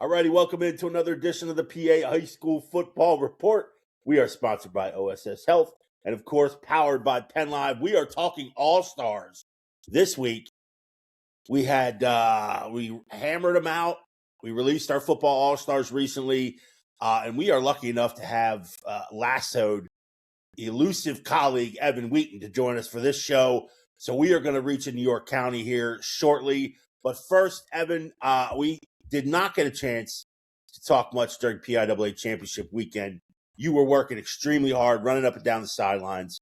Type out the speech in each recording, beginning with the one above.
Alrighty, welcome into another edition of the PA High School Football Report. We are sponsored by OSS Health and, of course, powered by PennLive. We are talking All-Stars. This week, we hammered them out. We released our football All-Stars recently, and we are lucky enough to have lassoed elusive colleague Evan Wheaton to join us for this show. So we are going to reach in New York County here shortly. But first, Evan, we did not get a chance to talk much during PIAA Championship weekend. You were working extremely hard, running up and down the sidelines.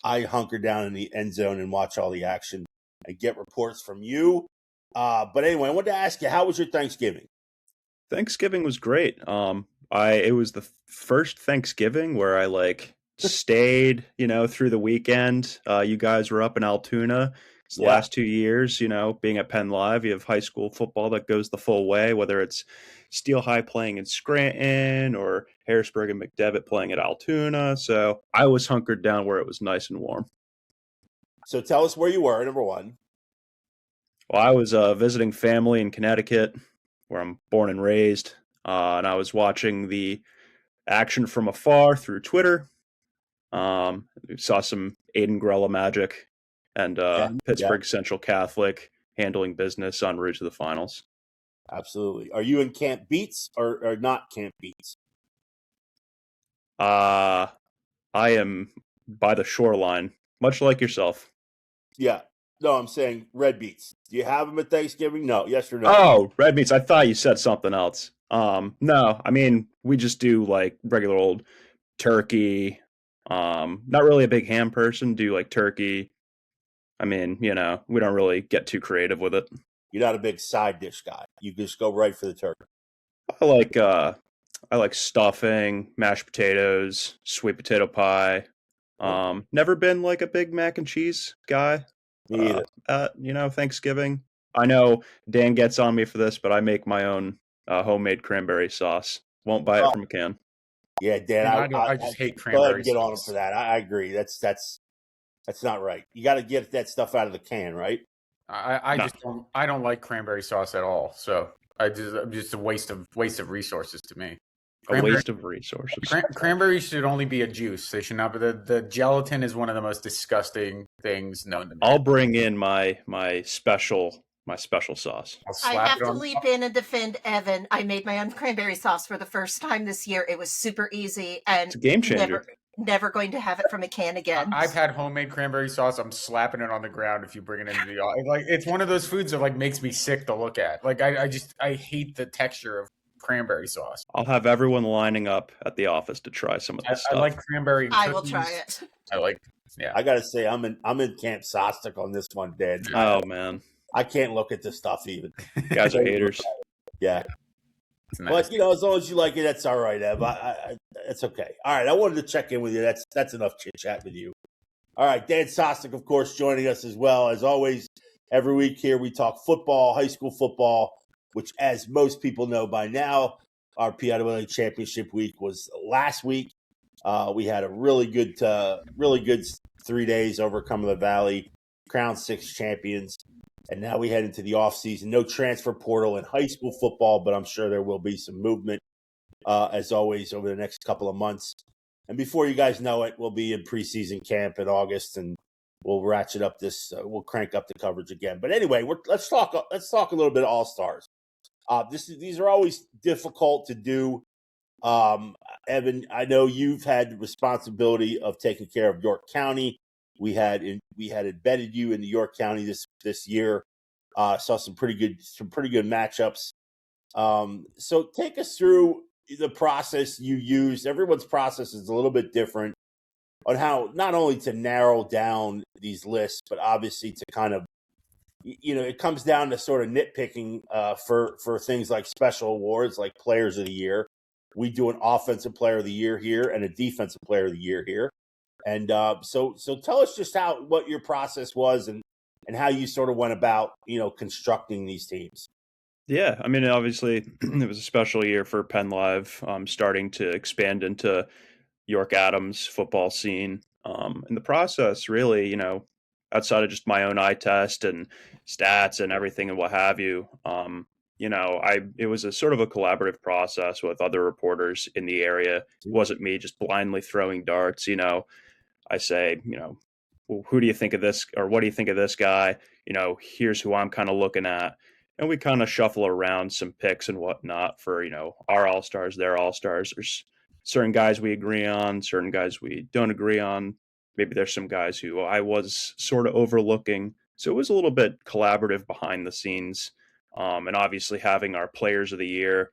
I hunkered down in the end zone and watch all the action and get reports from you. But anyway, I wanted to ask you, how was your Thanksgiving? Thanksgiving was great. It was the first Thanksgiving where I stayed, through the weekend. You guys were up in Altoona. The last 2 years, being at PennLive, you have high school football that goes the full way, whether it's Steel High playing in Scranton or Harrisburg and McDevitt playing at Altoona. So I was hunkered down where it was nice and warm. So tell us where you were, number one. Well, I was visiting family in Connecticut, where I'm born and raised, and I was watching the action from afar through Twitter. We saw some Aiden Grella magic. And Pittsburgh Central Catholic handling business en route to the finals. Absolutely. Are you in Camp Beats or not Camp Beats? I am by the shoreline, much like yourself. Yeah. No, I'm saying Red Beats. Do you have them at Thanksgiving? No. Yes or no? Oh, Red Beats. I thought you said something else. No, I mean, we just do regular old turkey. Not really a big ham person. Do turkey. I mean, we don't really get too creative with it. You're not a big side dish guy. You just go right for the turkey. I like stuffing, mashed potatoes, sweet potato pie. Never been a big mac and cheese guy. Me either. Thanksgiving. I know Dan gets on me for this, but I make my own homemade cranberry sauce. Won't buy it from a can. Yeah, Dan. I just hate cranberry sauce. Go ahead and get on him for that. I agree. That's not right. You got to get that stuff out of the can, right? I don't like cranberry sauce at all. So I'm just a waste of resources to me. A waste of resources. Cranberry should only be a juice. They should not. But the gelatin is one of the most disgusting things known to me. I'll bring in my special sauce. I have to leap in and defend Evan. I made my own cranberry sauce for the first time this year. It was super easy and it's a game changer. Never going to have it from a can again. I've had homemade cranberry sauce. I'm slapping it on the ground if you bring it into the office. It's one of those foods that makes me sick to look at. I hate the texture of cranberry sauce. I'll have everyone lining up at the office to try some of this stuff. I like cranberry. I will try it. I gotta say, I'm in Camp Sostek on this one, Dan. Oh man, I can't look at this stuff even. You guys are haters. Yeah. Nice. But as long as you like it, that's all right, Ev. It's okay. All right, I wanted to check in with you. That's enough chit chat with you. All right, Dan Sostek, of course, joining us as well. As always, every week here we talk football, high school football, which, as most people know by now, our PIAA Championship week was last week. We had a really good 3 days over Cumberland Valley, crowned 6 champions. And now we head into the offseason. No transfer portal in high school football, but I'm sure there will be some movement, as always, over the next couple of months. And before you guys know it, we'll be in preseason camp in August, and we'll ratchet up we'll crank up the coverage again. But anyway, let's talk a little bit of All-Stars. These are always difficult to do. Evan, I know you've had the responsibility of taking care of York County. We had embedded you in the York County this year. Saw some pretty good matchups. So take us through the process you used. Everyone's process is a little bit different on how not only to narrow down these lists, but obviously to kind of, it comes down to sort of nitpicking for things like special awards, like Players of the Year. We do an Offensive Player of the Year here and a Defensive Player of the Year here. And so tell us just what your process was and how you sort of went about, constructing these teams. Yeah, I mean, obviously, it was a special year for PennLive, starting to expand into York Adams football scene. In the process, really, outside of just my own eye test and stats and everything and what have you, it was a sort of a collaborative process with other reporters in the area. It wasn't me just blindly throwing darts. I say, well, who do you think of this, or what do you think of this guy? Here's who I'm kind of looking at. And we kind of shuffle around some picks and whatnot for, our all-stars, their all-stars. There's certain guys we agree on, certain guys we don't agree on. Maybe there's some guys who I was sort of overlooking. So it was a little bit collaborative behind the scenes. And obviously having our players of the year.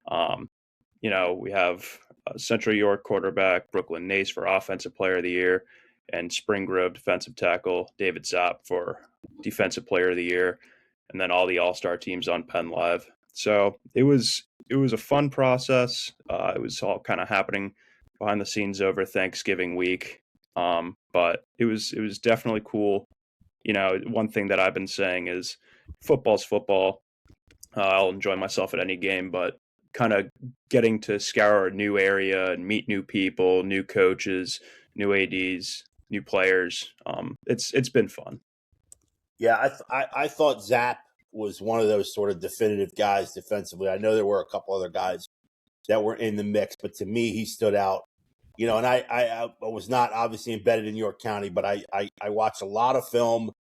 We have Central York quarterback Brooklyn Nace for Offensive Player of the Year, and Spring Grove defensive tackle David Zapp for Defensive Player of the Year, and then all the all-star teams on PennLive. So it was a fun process. It was all kind of happening behind the scenes over Thanksgiving week. But it was definitely cool. One thing that I've been saying is football's football. I'll enjoy myself at any game, but kind of getting to scour a new area and meet new people, new coaches, new ADs, new players. It's been fun. Yeah, I thought Zapp was one of those sort of definitive guys defensively. I know there were a couple other guys that were in the mix, but to me, he stood out. And I was not obviously embedded in York County, but I watched a lot of film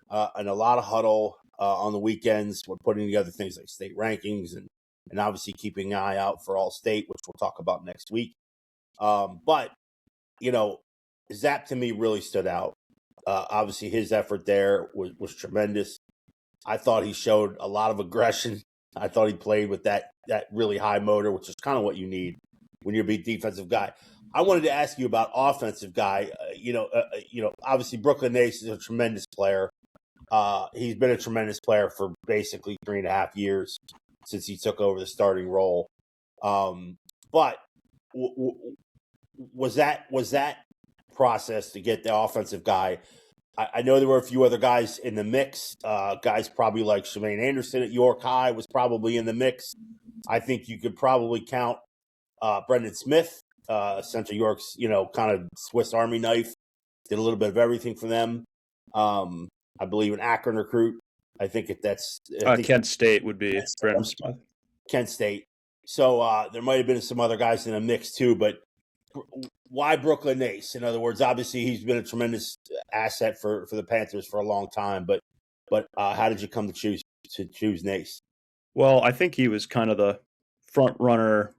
and a lot of huddle on the weekends. We're putting together things like state rankings and obviously keeping an eye out for All-State, which we'll talk about next week. But Zapp to me really stood out. Obviously, his effort there was tremendous. I thought he showed a lot of aggression. I thought he played with that really high motor, which is kind of what you need when you're a big defensive guy. I wanted to ask you about offensive guy. Obviously Brooklyn Nace is a tremendous player. He's been a tremendous player for basically 3.5 years since he took over the starting role. But was that process to get the offensive guy? I know there were a few other guys in the mix. Guys probably like Shemaine Anderson at York High was probably in the mix. I think you could probably count Brendan Smith, Central York's, kind of Swiss Army knife. Did a little bit of everything for them. I believe an Akron recruit. I think that's Kent State would be Brendan Smith. Kent State. So there might have been some other guys in the mix too, but why Brooklyn Nace? In other words, obviously he's been a tremendous asset for the Panthers for a long time, but how did you come to choose Nace? Well, I think he was kind of the front runner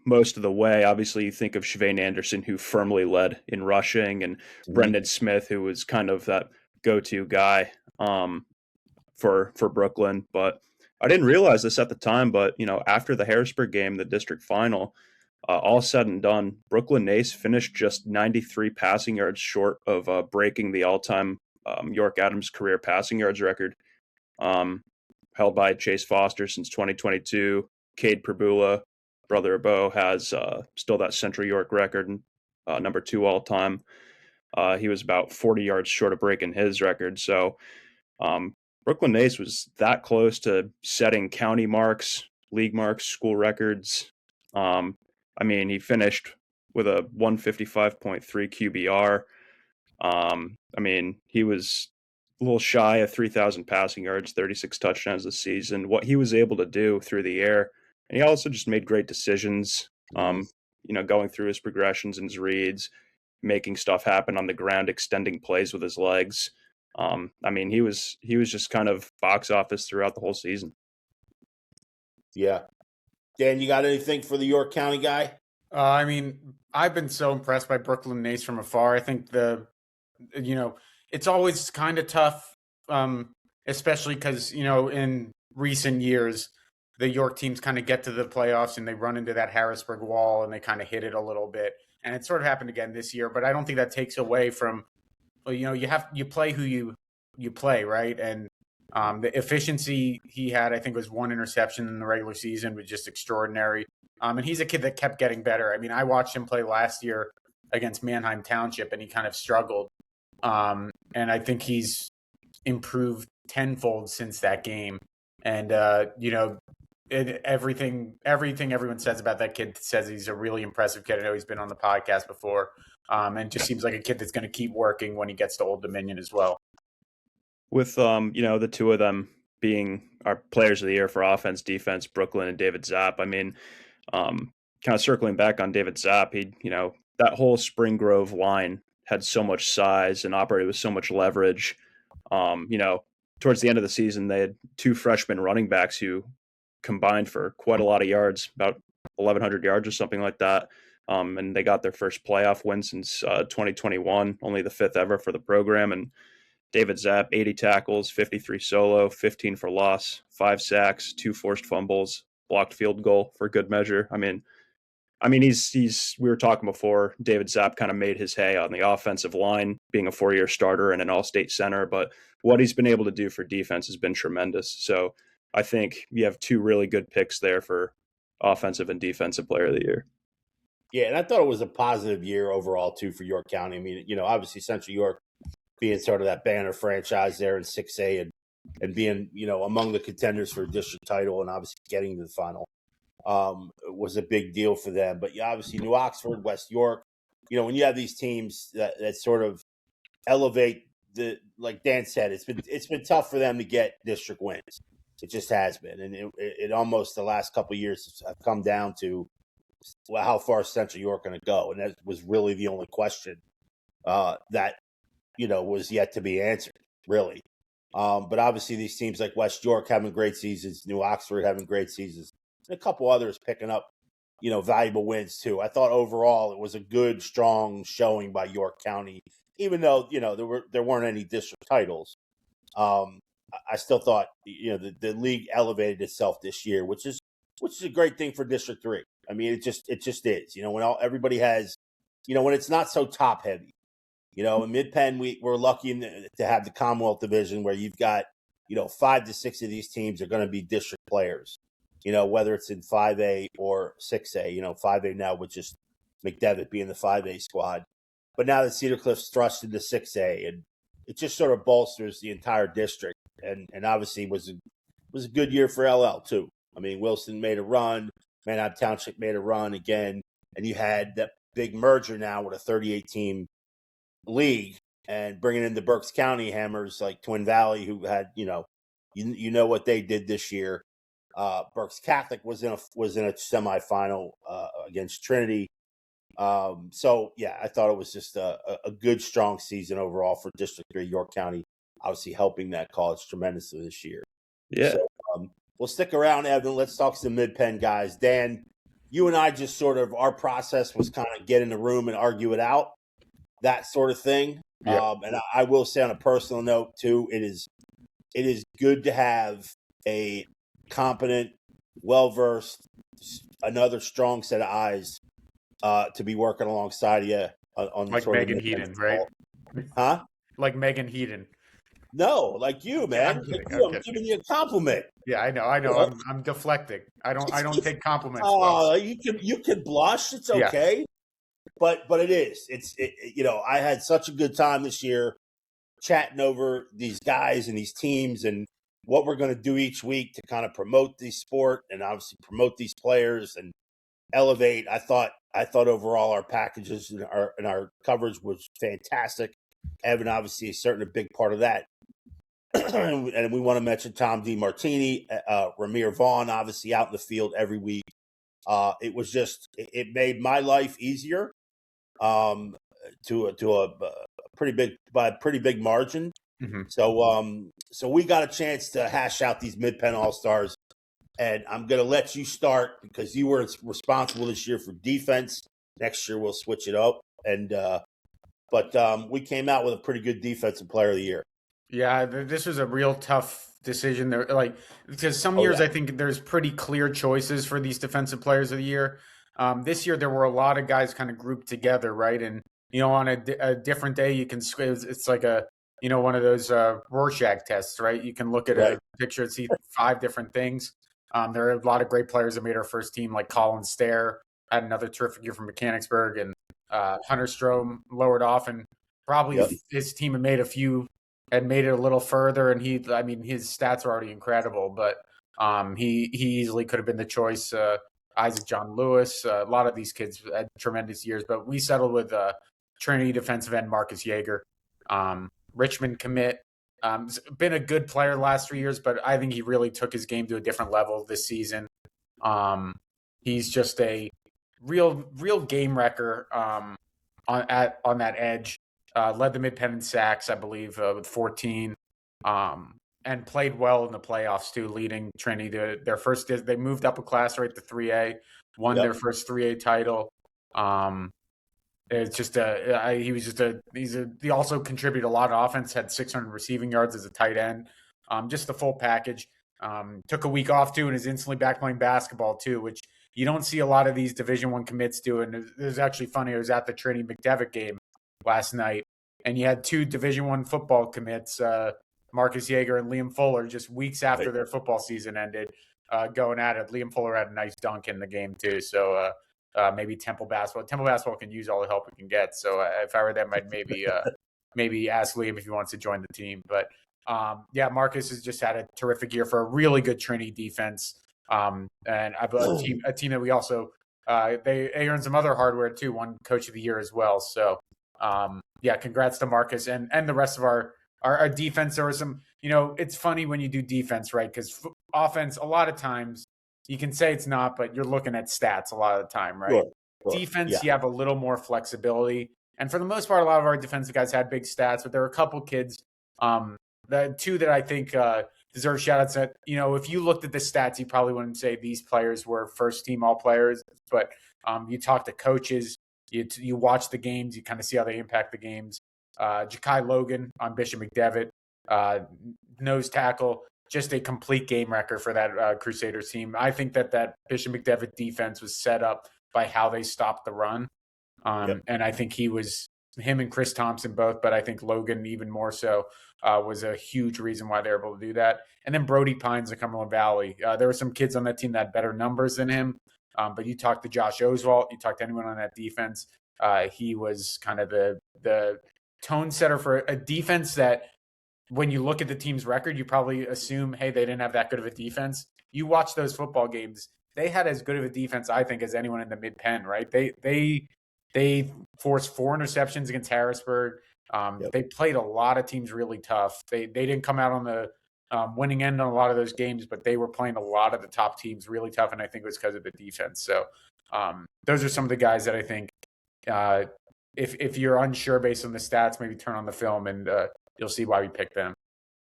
most of the way. Obviously, you think of Shemaine Anderson, who firmly led in rushing, and Brendan Smith, who was kind of that go-to guy for Brooklyn. But I didn't realize this at the time, but after the Harrisburg game, the district final, all said and done, Brooklyn Nace finished just 93 passing yards short of breaking the all-time York Adams career passing yards record, held by Chase Foster since 2022. Cade Perbula, brother of Bo, has still that Central York record, number 2 all-time. He was about 40 yards short of breaking his record. So Brooklyn Nace was that close to setting county marks, league marks, school records. He finished with a 155.3 QBR. He was a little shy of 3,000 passing yards, 36 touchdowns this season. What he was able to do through the air, and he also just made great decisions, going through his progressions and his reads, making stuff happen on the ground, extending plays with his legs. He was just kind of box office throughout the whole season. Yeah. Dan, you got anything for the York County guy? I've been so impressed by Brooklyn Nace from afar. I think it's always kind of tough, especially because, in recent years, the York teams kind of get to the playoffs and they run into that Harrisburg wall and they kind of hit it a little bit. And it sort of happened again this year, but I don't think that takes away from, you play who you play, right? And the efficiency he had, I think, was 1 interception in the regular season, was just extraordinary. And he's a kid that kept getting better. I watched him play last year against Manheim Township, and he kind of struggled. And I think he's improved tenfold since that game. And, everything everyone says about that kid says he's a really impressive kid. I know he's been on the podcast before. And just seems like a kid that's going to keep working when he gets to Old Dominion as well. With, the two of them being our players of the year for offense, defense, Brooklyn and David Zapp. I mean, kind of circling back on David Zapp, that whole Spring Grove line had so much size and operated with so much leverage. Towards the end of the season, they had 2 freshman running backs who combined for quite a lot of yards, about 1,100 yards or something like that. And they got their first playoff win since 2021, only the 5th ever for the program. And David Zapp, 80 tackles, 53 solo, 15 for loss, 5 sacks, 2 forced fumbles, blocked field goal for good measure. I mean, he's we were talking before, David Zapp kind of made his hay on the offensive line, being a 4-year starter and an all-state center, but what he's been able to do for defense has been tremendous. So I think you have 2 really good picks there for offensive and defensive player of the year. Yeah, and I thought it was a positive year overall, too, for York County. I mean, obviously Central York being sort of that banner franchise there in 6A and being, among the contenders for a district title and obviously getting to the final was a big deal for them. But obviously New Oxford, West York, when you have these teams that sort of elevate like Dan said, it's been tough for them to get district wins. It just has been. And it almost the last couple of years have come down to, well, how far is Central York going to go? And that was really the only question that, was yet to be answered, really. But obviously these teams like West York having great seasons, New Oxford having great seasons, and a couple others picking up, valuable wins too. I thought overall it was a good, strong showing by York County, even though, there weren't any district titles. I still thought, the league elevated itself this year, which is a great thing for District 3. I mean, it just is, when everybody has, when it's not so top heavy. In Mid-Penn, we're lucky to have the Commonwealth Division where you've got, 5 to 6 of these teams are going to be district players, whether it's in 5A or 6A, 5A now with just McDevitt being the 5A squad. But now that Cedar Cliff's thrust into 6A, and it just sort of bolsters the entire district. And obviously was a good year for LL, too. I mean, Wilson made a run, Manheim Township made a run again, and you had that big merger now with a 38-team league and bringing in the Berks County Hammers like Twin Valley, who had, what they did this year. Berks Catholic was in a semifinal against Trinity. So yeah, I thought it was just a good, strong season overall for District 3 York County, obviously helping that college tremendously this year. Yeah. So, we'll stick around, Evan. Let's talk some Mid-Penn guys. Dan, you and I just sort of, our process was kind of get in the room and argue it out, that sort of thing. Yeah. And I will say on a personal note too, it is good to have a competent, well-versed, another strong set of eyes to be working alongside you on like sort Megan of Heaton, right? Huh? Like Megan Heaton. No, like you, man. I'm kidding, I'm giving you a compliment. Yeah, I know. I'm deflecting. I don't take compliments. Oh, you can blush. It's okay. Yeah. But it is. I had such a good time this year chatting over these guys and these teams and what we're going to do each week to kind of promote the sport and obviously promote these players and elevate. I thought overall our packages and our coverage was fantastic. Evan obviously is certainly a big part of that. And we want to mention Tom DiMartini, Ramir Vaughn, obviously out in the field every week. It was just, it made my life easier to a pretty big margin. Mm-hmm. So we got a chance to hash out these Mid-Penn All-Stars, and I'm going to let you start because you were responsible this year for defense. Next year we'll switch it up, but we came out with a pretty good defensive player of the year. Yeah, this was a real tough decision there, because some years I think there's pretty clear choices for these defensive players of the year. This year there were a lot of guys kind of grouped together, right? And on a different day you can it's like a one of those Rorschach tests, right? You can look at a picture and see 5 different things. There are a lot of great players that made our first team, like Colin Stair had another terrific year from Mechanicsburg, and Hunter Strom lowered off, and probably his team had made it a little further, and his stats are already incredible, but he easily could have been the choice. Isaac John Lewis, a lot of these kids had tremendous years, but we settled with Trinity defensive end Marcus Yeager, Richmond commit Been a good player the last 3 years, but I think he really took his game to a different level this season. He's just a real game wrecker on that edge. Led the Mid-Penn in sacks, I believe, with 14. And played well in the playoffs too, leading Trinity to their first. They moved up a class right to 3A, won their first 3A title. It's just he also contributed a lot of offense. Had 600 receiving yards as a tight end. Just the full package. Took a week off too, and is instantly back playing basketball too, which you don't see a lot of these Division I commits do. And it was actually funny. I was at the Trinity McDevitt game last night, and you had 2 Division I football commits. Marcus Yeager and Liam Fuller, just weeks after their football season ended, going at it. Liam Fuller had a nice dunk in the game too. So maybe Temple basketball can use all the help it can get. So if I were them, I'd maybe ask Liam if he wants to join the team. But Marcus has just had a terrific year for a really good Trinity defense. And a team that we also they earned some other hardware too. Won Coach of the Year as well. So congrats to Marcus and the rest of our defense. There were some, it's funny when you do defense, right? Because offense, a lot of times you can say it's not, but you're looking at stats a lot of the time, right? Sure. Defense, you have a little more flexibility. And for the most part, a lot of our defensive guys had big stats, but there were a couple kids, the 2 that I think deserve shout outs that, if you looked at the stats, you probably wouldn't say these players were first team all players, but you talk to coaches, you watch the games, you kind of see how they impact the games. Ja'Kai Logan on Bishop McDevitt, nose tackle, just a complete game wrecker for that Crusaders team. I think that Bishop McDevitt defense was set up by how they stopped the run. And I think him and Chris Thompson both, but I think Logan even more so, was a huge reason why they were able to do that. And then Brody Pines of Cumberland Valley. There were some kids on that team that had better numbers than him. But you talk to Josh Oswalt, you talk to anyone on that defense, he was kind of the tone setter for a defense that when you look at the team's record, you probably assume, hey, they didn't have that good of a defense. You watch those football games, they had as good of a defense, I think, as anyone in the Mid-Penn, right? They forced 4 interceptions against Harrisburg. They played a lot of teams really tough. They didn't come out on the winning end on a lot of those games, but they were playing a lot of the top teams really tough, and I think it was because of the defense. So those are some of the guys that I think if you're unsure based on the stats, maybe turn on the film and you'll see why we picked them.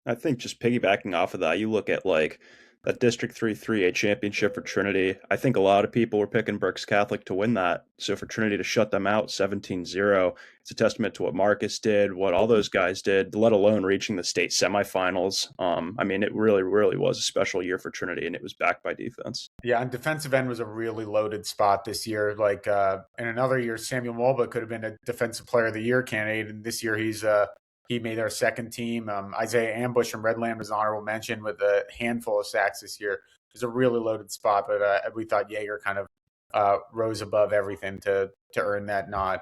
I think just piggybacking off of that, you look at like that District 3 3A championship for Trinity. I think a lot of people were picking Berks Catholic to win that. So for Trinity to shut them out 17-0, it's a testament to what Marcus did, what all those guys did, let alone reaching the state semifinals. It really, really was a special year for Trinity, and it was backed by defense. Yeah, and defensive end was a really loaded spot this year. Like in another year, Samuel Mulba could have been a Defensive Player of the Year candidate, and this year he made our second team. Isaiah Ambush from Redland was an honorable mention with a handful of sacks this year. It was a really loaded spot, but we thought Yeager kind of rose above everything to earn that nod.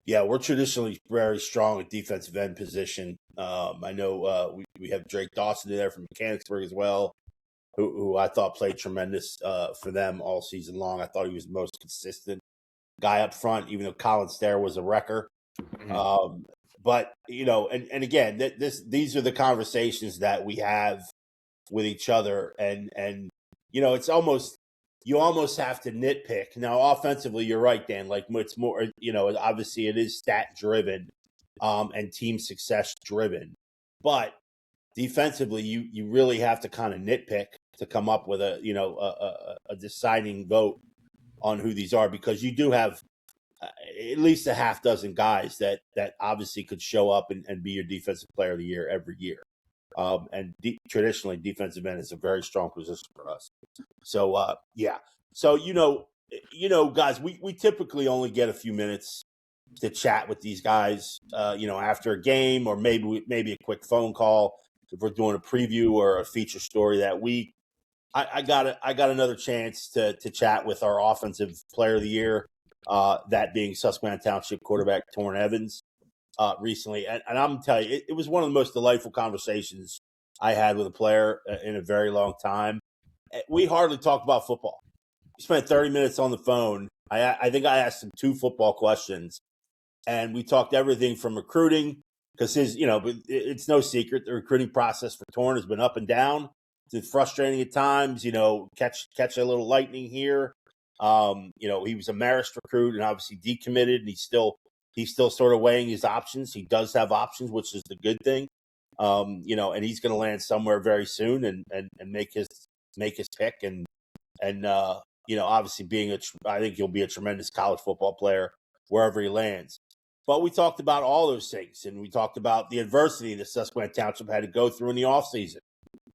Yeah, we're traditionally very strong at defensive end position. I know we have Drake Dawson in there from Mechanicsburg as well, who I thought played tremendous for them all season long. I thought he was the most consistent guy up front, even though Colin Stair was a wrecker. Mm-hmm. But, and again, these are the conversations that we have with each other. And it's almost, you almost have to nitpick. Now, offensively, you're right, Dan. Like, it's more, obviously it is stat driven and team success driven. But defensively, you really have to kind of nitpick to come up with a deciding vote on who these are, because you do have at least a half dozen guys that obviously could show up and be your Defensive Player of the Year every year. Traditionally, defensive end is a very strong position for us. So, So, guys, we typically only get a few minutes to chat with these guys, after a game, or maybe a quick phone call if we're doing a preview or a feature story that week. I got another chance to chat with our Offensive Player of the Year. That being Susquehanna Township quarterback Torrin Evans recently. And I'm telling you, it was one of the most delightful conversations I had with a player in a very long time. We hardly talked about football. We spent 30 minutes on the phone. I think I asked him 2 football questions, and we talked everything from recruiting because it's no secret the recruiting process for Torn has been up and down. It's been frustrating at times. Catch a little lightning here. He was a Marist recruit and obviously decommitted, and he's still sort of weighing his options. He does have options, which is the good thing. And he's going to land somewhere very soon and make his pick and obviously I think he'll be a tremendous college football player wherever he lands. But we talked about all those things, and we talked about the adversity that Susquehanna Township had to go through in the offseason.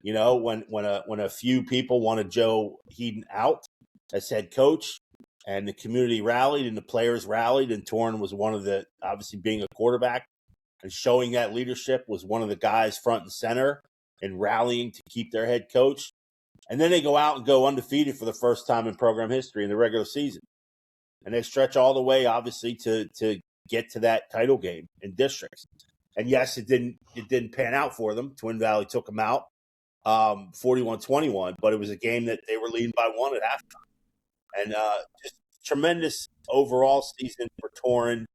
When a few people wanted Joe Wheaton out as head coach, and the community rallied and the players rallied, and Torn was one of the, obviously being a quarterback and showing that leadership, was one of the guys front and center and rallying to keep their head coach. And then they go out and go undefeated for the first time in program history in the regular season. And they stretch all the way, obviously, to get to that title game in districts. And yes, it didn't pan out for them. Twin Valley took them out 41-21, but it was a game that they were leading by 1 at halftime. And just tremendous overall season for Torrin.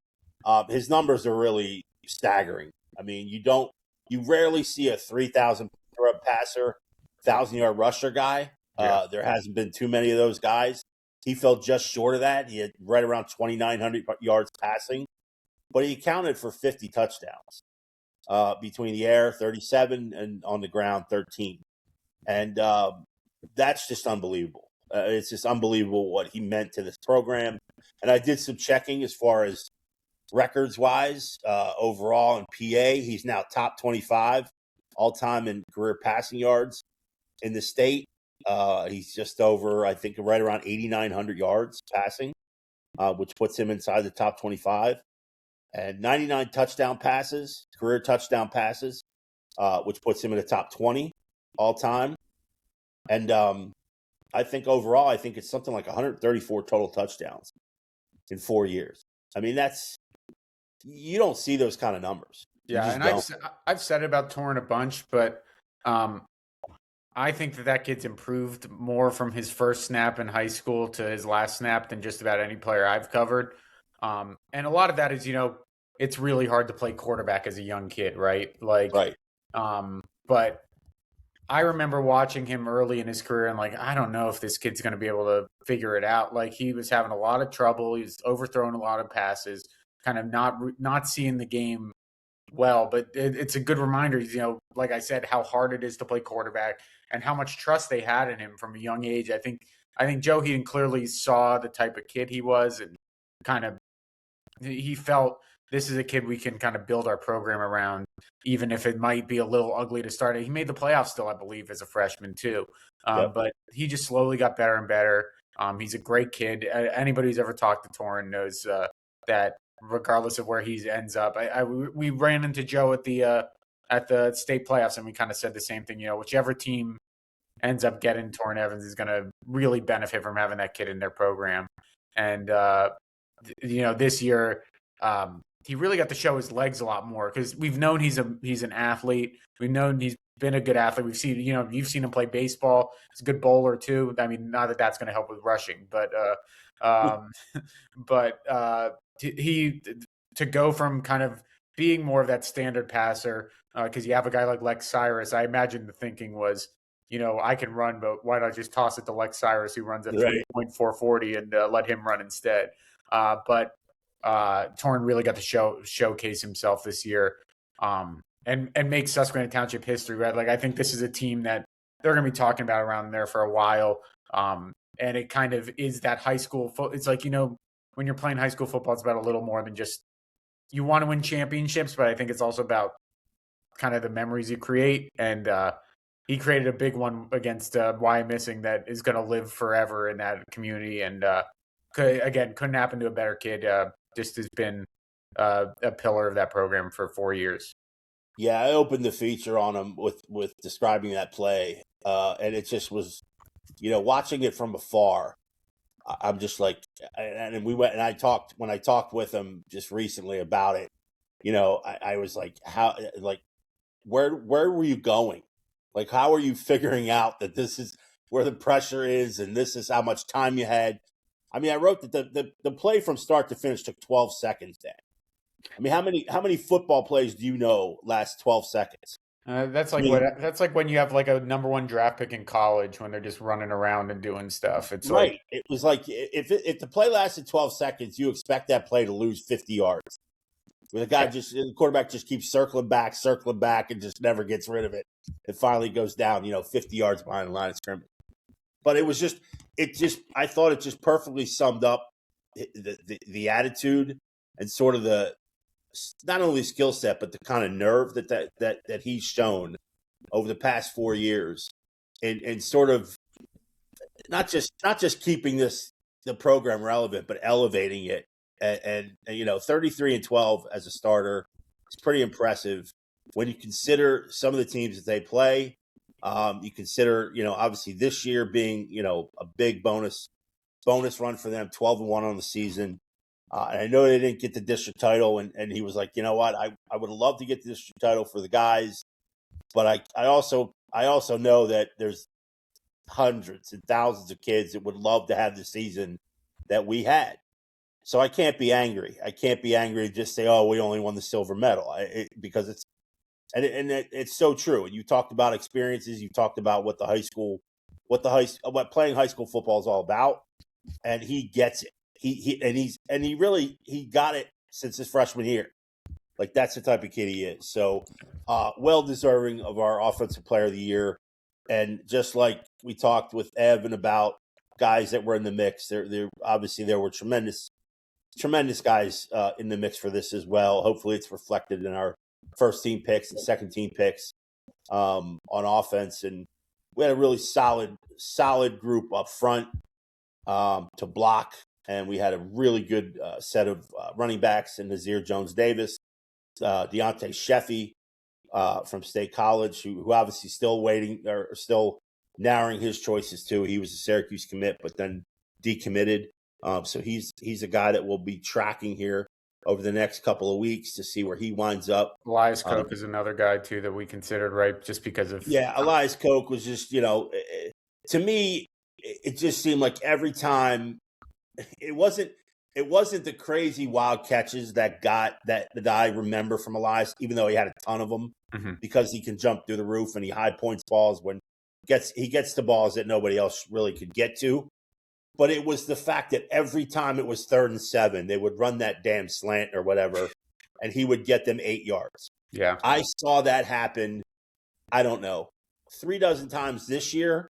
His numbers are really staggering. I mean, you rarely see a 3,000 passer, 1,000-yard rusher guy. Yeah. There hasn't been too many of those guys. He fell just short of that. He had right around 2,900 yards passing, but he accounted for 50 touchdowns between the air, 37, and on the ground, 13. And that's just unbelievable. It's just unbelievable what he meant to this program. And I did some checking as far as records-wise. Overall in PA, he's now top 25 all-time in career passing yards in the state. He's just over, I think, right around 8,900 yards passing, which puts him inside the top 25. And 99 touchdown passes, career touchdown passes, which puts him in the top 20 all-time. And I think overall, it's something like 134 total touchdowns in 4 years. I mean, you don't see those kind of numbers. Yeah, and I've said it about Torrin a bunch, but I think that kid's improved more from his first snap in high school to his last snap than just about any player I've covered. And a lot of that is, it's really hard to play quarterback as a young kid, right? Right. But I remember watching him early in his career and I don't know if this kid's going to be able to figure it out. He was having a lot of trouble. He was overthrowing a lot of passes, kind of not seeing the game well. But it's a good reminder, like I said, how hard it is to play quarterback and how much trust they had in him from a young age. I think Joe Wheaton clearly saw the type of kid he was, and he felt, this is a kid we can kind of build our program around, even if it might be a little ugly to start. He made the playoffs still, I believe, as a freshman too. Yep. But he just slowly got better and better. He's a great kid. Anybody who's ever talked to Torrin knows that regardless of where he ends up, we ran into Joe at the state playoffs, and we kind of said the same thing. Whichever team ends up getting Torrin Evans is going to really benefit from having that kid in their program. And this year, he really got to show his legs a lot more, because we've known he's an athlete. We've known he's been a good athlete. We've seen, you've seen him play baseball. He's a good bowler too. I mean, not that that's going to help with rushing, but he to go from kind of being more of that standard passer, because you have a guy like Lex Cyrus. I imagine the thinking was, I can run, but why not just toss it to Lex Cyrus, who runs at 3.440, and let him run instead. But Torrin really got to showcase himself this year, and make Susquehanna Township history, right? I think this is a team that they're going to be talking about around there for a while. And it kind of is that high school. It's when you're playing high school football, it's about a little more than just, you want to win championships, but I think it's also about kind of the memories you create. And he created a big one against Wyomissing that is going to live forever in that community. And couldn't happen to a better kid. Just has been a pillar of that program for 4 years. Yeah, I opened the feature on him with describing that play, and it just was, watching it from afar. I'm just and we went and I talked with him just recently about it. I was like, where were you going? How are you figuring out that this is where the pressure is and this is how much time you had? I mean, I wrote that the play from start to finish took 12 seconds then. I mean, how many football plays do you know last 12 seconds? That's like that's like when you have like a number one draft pick in college when they're just running around and doing stuff. It's Right. like It was like if the play lasted 12 seconds, you expect that play to lose 50 yards. The quarterback just keeps circling back, and just never gets rid of it. It finally goes down, 50 yards behind the line of scrimmage. But I thought it just perfectly summed up the attitude and sort of the not only skill set but the kind of nerve that he's shown over the past 4 years, and sort of not just keeping the program relevant, but elevating it. And 33-12 as a starter is pretty impressive when you consider some of the teams that they play. You consider, obviously this year being, a big bonus run for them, 12-1 on the season. And I know they didn't get the district title, and he was like, you know what, I would love to get the district title for the guys, but I also know that there's hundreds and thousands of kids that would love to have the season that we had. So I can't be angry. I can't be angry and just say, "Oh, we only won the silver medal," because it's so true. And you talked about experiences. You talked about what what playing high school football is all about, and he gets it. He got it since his freshman year. Like, that's the type of kid he is. So, well deserving of our offensive player of the year. And just like we talked with Evan about guys that were in the mix, there obviously there were tremendous guys in the mix for this as well. Hopefully it's reflected in our first team picks and second team picks on offense. And we had a really solid group up front to block. And we had a really good set of running backs in Nazir Jones-Davis, Deontay Sheffy from State College, who obviously still narrowing his choices too. He was a Syracuse commit, but then decommitted. So he's a guy that we'll be tracking here over the next couple of weeks to see where he winds up. Elias Koch is another guy too that we considered, right? Just because of Elias Koch was just, to me, it just seemed like every time it wasn't the crazy wild catches that I remember from Elias, even though he had a ton of them, because he can jump through the roof and he high points balls when he gets to balls that nobody else really could get to. But it was the fact that every time it was 3rd and 7, they would run that damn slant or whatever, and he would get them 8 yards. Yeah. I saw that happen, I don't know, 3 dozen times this year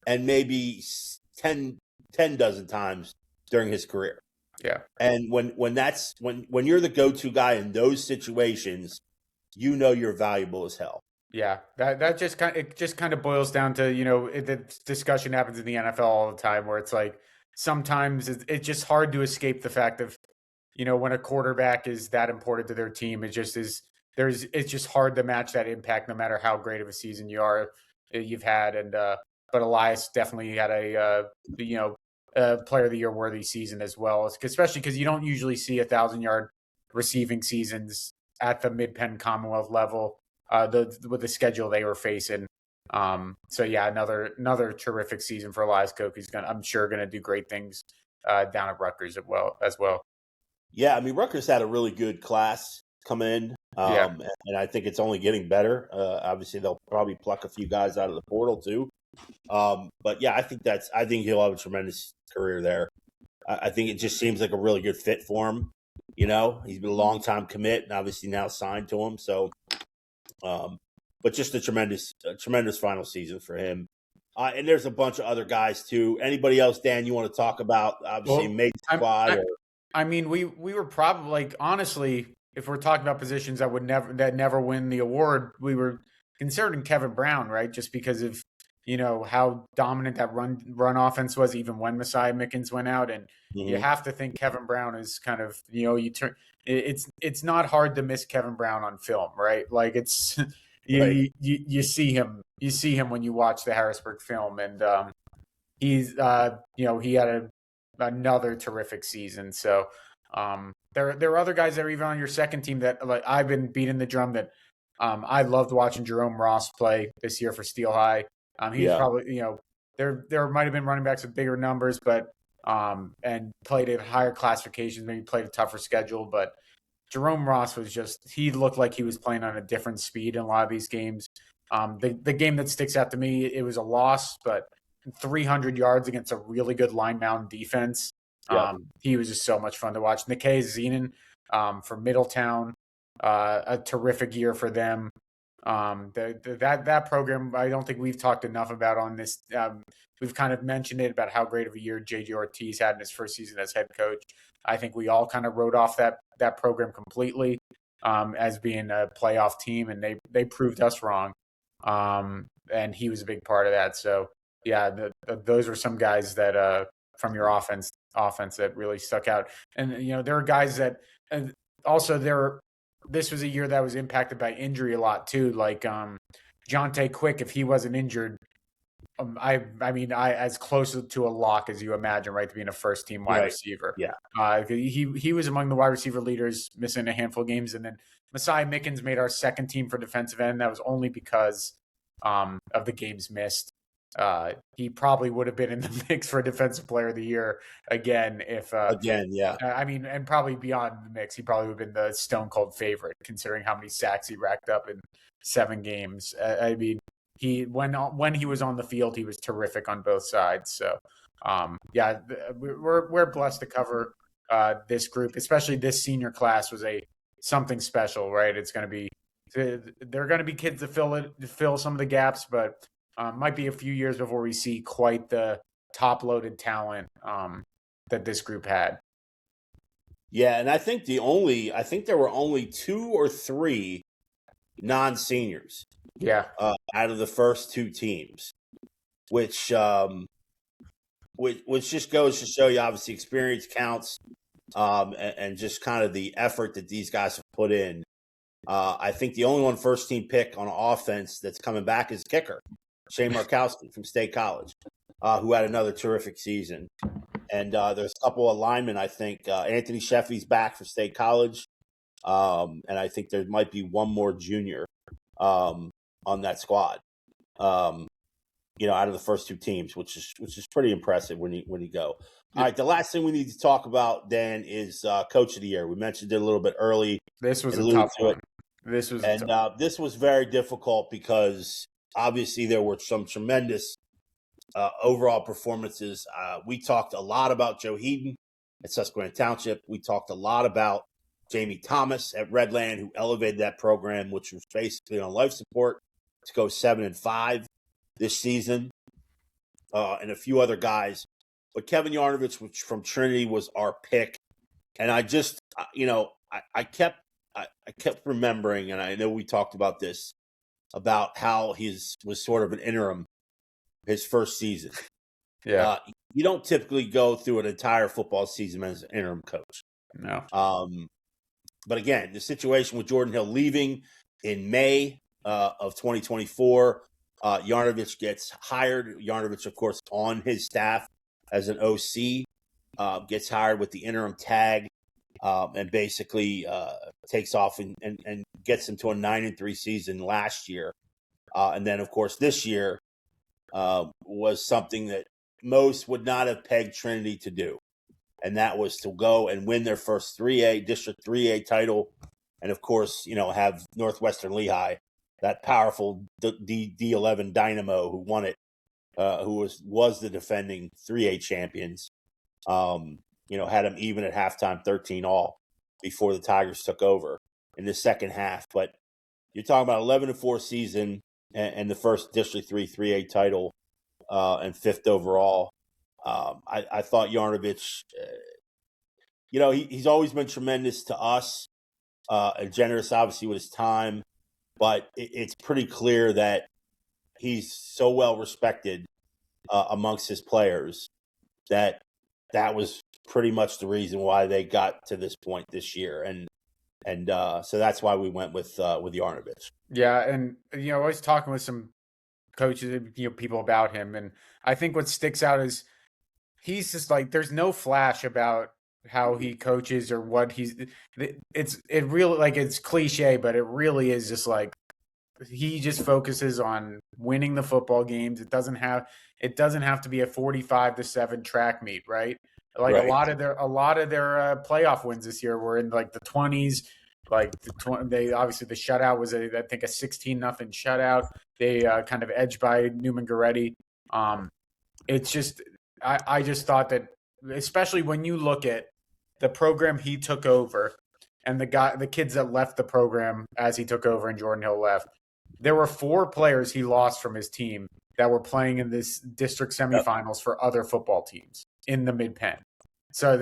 and maybe 10 dozen times during his career. Yeah. And when you're the go-to guy in those situations, you're valuable as hell. Yeah, that just kind of boils down to, the discussion happens in the NFL all the time where it's like sometimes it's just hard to escape the fact of, when a quarterback is that important to their team, it's just hard to match that impact no matter how great of a season you've had. And but Elias definitely had a player of the year worthy season as well, especially because you don't usually see 1,000-yard receiving seasons at the Mid-Penn Commonwealth level. With the schedule they were facing. So yeah, another terrific season for Elias Koch. I'm sure gonna do great things down at Rutgers as well. Yeah, I mean, Rutgers had a really good class come in, and I think it's only getting better. Obviously, they'll probably pluck a few guys out of the portal too. But yeah, I think he'll have a tremendous career there. I think it just seems like a really good fit for him. He's been a long time commit and obviously now signed to him. So. But just a tremendous final season for him. And there's a bunch of other guys too. Anybody else, Dan, you want to talk about? Obviously, made squad. I mean, we were probably, like, honestly, if we're talking about positions that never win the award, we were considering Kevin Brown, right? Just because of how dominant that run offense was, even when Messiah Mickens went out, and you have to think Kevin Brown is kind of it's not hard to miss Kevin Brown on film, right? Like it's you see him when you watch the Harrisburg film, and he's he had another terrific season. So there are other guys that are even on your second team that, like, I've been beating the drum that I loved watching Jerome Ross play this year for Steel High. He's probably, there might have been running backs with bigger numbers, but and played at higher classifications, maybe played a tougher schedule, but Jerome Ross he looked like he was playing on a different speed in a lot of these games. The game that sticks out to me, it was a loss, but 300 yards against a really good line mound defense. He was just so much fun to watch. Nikkei Zenon from Middletown, a terrific year for them. That program, I don't think we've talked enough about on this. We've kind of mentioned it about how great of a year J.J. Ortiz had in his first season as head coach. I think we all kind of wrote off that program completely as being a playoff team, and they proved us wrong. And he was a big part of that. So yeah, those were some guys that from your offense that really stuck out. And there are guys that also this was a year that was impacted by injury a lot too. Like Jonte Quick, if he wasn't injured, I as close to a lock as you imagine, right, to being a first team wide receiver. Yeah. He was among the wide receiver leaders, missing a handful of games, and then Messiah Mickens made our second team for defensive end. That was only because of the games missed. He probably would have been in the mix for Defensive Player of the Year again and probably beyond the mix. He probably would have been the stone cold favorite considering how many sacks he racked up in 7 games. When he was on the field, he was terrific on both sides. So we're blessed to cover this group, especially this senior class was something special, right? There are going to be kids to fill some of the gaps, but might be a few years before we see quite the top-loaded talent that this group had. Yeah, and I think there were only 2 or 3 non-seniors. Yeah, out of the first 2 teams, which just goes to show you, obviously, experience counts, and just kind of the effort that these guys have put in. I think the only one first team pick on offense that's coming back is kicker Shane Markowski from State College, who had another terrific season. And there's a couple of linemen. I think Anthony Sheffy's back for State College, and I think there might be one more junior on that squad. Out of the first 2 teams, which is pretty impressive when you go. All right, the last thing we need to talk about, Dan, is Coach of the Year. We mentioned it a little bit early. This was a tough one. This was very difficult because obviously there were some tremendous overall performances. We talked a lot about Joe Heaton at Susquehanna Township. We talked a lot about Jamie Thomas at Redland, who elevated that program, which was basically on life support, to go 7-5 this season, and a few other guys. But Kevin Yarnovich, which from Trinity, was our pick. And I just, I kept remembering, and I know we talked about this, about how was sort of an interim his first season. Yeah. You don't typically go through an entire football season as an interim coach. No. But again, the situation with Jordan Hill leaving in May of 2024, Yarnovich gets hired. Yarnovich, of course, on his staff as an OC, gets hired with the interim tag, and basically takes off and gets him to a 9-3 season last year. And then, of course, this year was something that most would not have pegged Trinity to do. And that was to go and win their first District 3A title. And, of course, have Northwestern Lehigh, that powerful D11 Dynamo who won it, who was the defending 3A champions, had them even at halftime 13-all before the Tigers took over in the second half. But you're talking about 11-4 season and the first District 3A title, and 5th overall. I thought Yarnovich, he's always been tremendous to us, and generous, obviously, with his time. But it's pretty clear that he's so well respected amongst his players that was pretty much the reason why they got to this point this year, and so that's why we went with Yarnovich. Yeah, and I was talking with some coaches, people about him, and I think what sticks out is he's just like, there's no flash about how he coaches or what it's really, like, it's cliche, but it really is just like he just focuses on winning the football games. It doesn't have to be a 45-7 track meet, right? Like, right. A lot of their playoff wins this year were in like the 20s Like they obviously the shutout was I think a 16-0 shutout. They kind of edged by Newman Goretti. It's just I just thought that, especially when you look at the program he took over and the kids that left the program as he took over and Jordan Hill left, there were 4 players he lost from his team that were playing in this district semifinals for other football teams in the Mid-Penn. So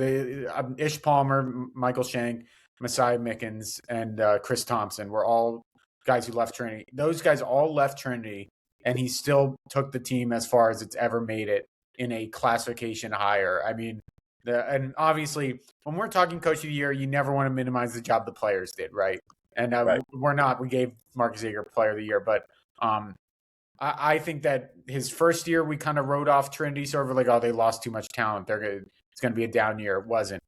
Ish Palmer, Michael Shank, Messiah Mickens, and Chris Thompson were all guys who left Trinity. Those guys all left Trinity, and he still took the team as far as it's ever made it in a classification higher. I mean, and obviously, when we're talking Coach of the Year, you never want to minimize the job the players did, right? And Right. we're not. We gave Marcus Yeager Player of the Year, but I think that his first year we kind of wrote off Trinity sort of like, oh, they lost too much talent. It's going to be a down year. It wasn't.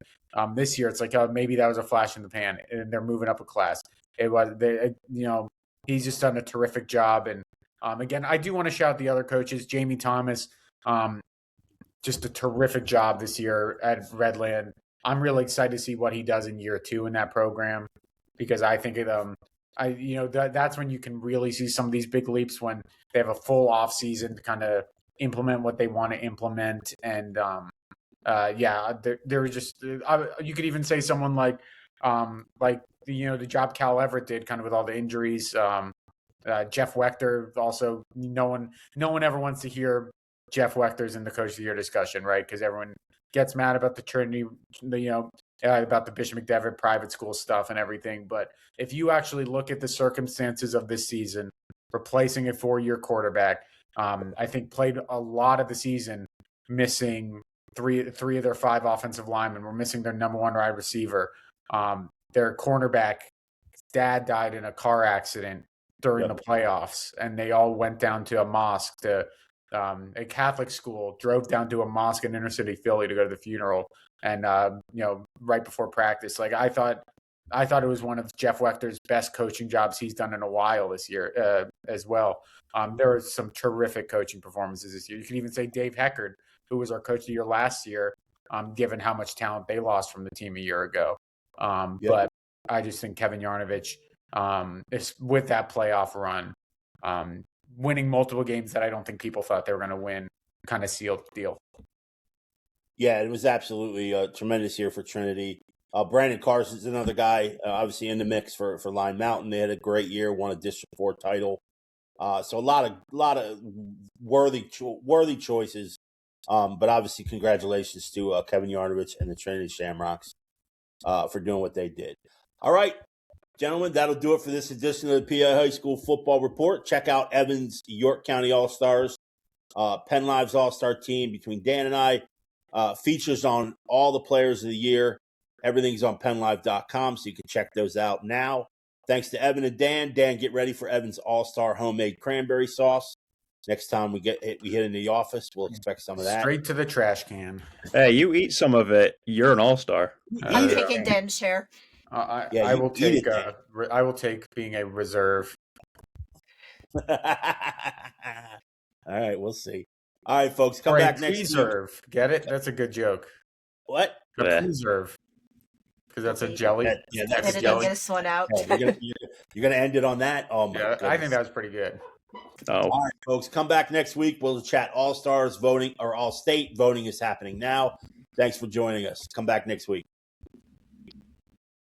This year, it's like, oh, maybe that was a flash in the pan, and they're moving up a class. It was, he's just done a terrific job. And again, I do want to shout out the other coaches, Jamie Thomas, just a terrific job this year at Redland. I'm really excited to see what he does in year 2 in that program, because I think that's when you can really see some of these big leaps, when they have a full off season to kind of implement what they want to implement. And there was just you could even say someone like the job Cal Everett did, kind of with all the injuries. Jeff Wechter also, no one ever wants to hear Jeff Wechter's in the Coach of the Year discussion, right? Because everyone gets mad about the Trinity, about the Bishop McDevitt private school stuff and everything. But if you actually look at the circumstances of this season, replacing a 4-year quarterback, I think played a lot of the season missing three of their 5 offensive linemen. Were missing their number 1 wide receiver. Their cornerback dad died in a car accident during the playoffs, and they all went down to a mosque, to a Catholic school, drove down to a mosque in inner city Philly to go to the funeral. And right before practice, like I thought it was one of Jeff Wechter's best coaching jobs he's done in a while this year as well. There were some terrific coaching performances this year. You can even say Dave Heckard, who was our coach of the year last year, given how much talent they lost from the team a year ago. But I just think Kevin Yarnovich, is with that playoff run, winning multiple games that I don't think people thought they were going to win, kind of sealed the deal. Yeah, it was absolutely a tremendous year for Trinity. Brandon Carson's another guy, obviously in the mix for Line Mountain. They had a great year, won a District 4 title. So a lot of worthy choices. But obviously, congratulations to Kevin Yarnovich and the Trinity Shamrocks for doing what they did. All right, gentlemen, that'll do it for this edition of the PA High School Football Report. Check out Evan's York County All-Stars, PennLive's All-Star team between Dan and I. Features on all the players of the year. Everything's on PennLive.com, so you can check those out now. Thanks to Evan and Dan. Dan, get ready for Evan's All-Star homemade cranberry sauce. Next time we hit in the office, we'll expect some of that. Straight to the trash can. Hey, you eat some of it, you're an all-star. I'm taking Dan's share. I will take being a reserve. All right, we'll see. All right, folks, come back next preserve. Week. Get it? That's a good joke. What? A preserve. Because that's a jelly. That's a jelly. This one out. Oh, you're gonna end it on that? Oh my goodness. I think that was pretty good. Oh. All right, folks, come back next week. We'll chat All-Stars voting, or All-State voting is happening now. Thanks for joining us. Come back next week.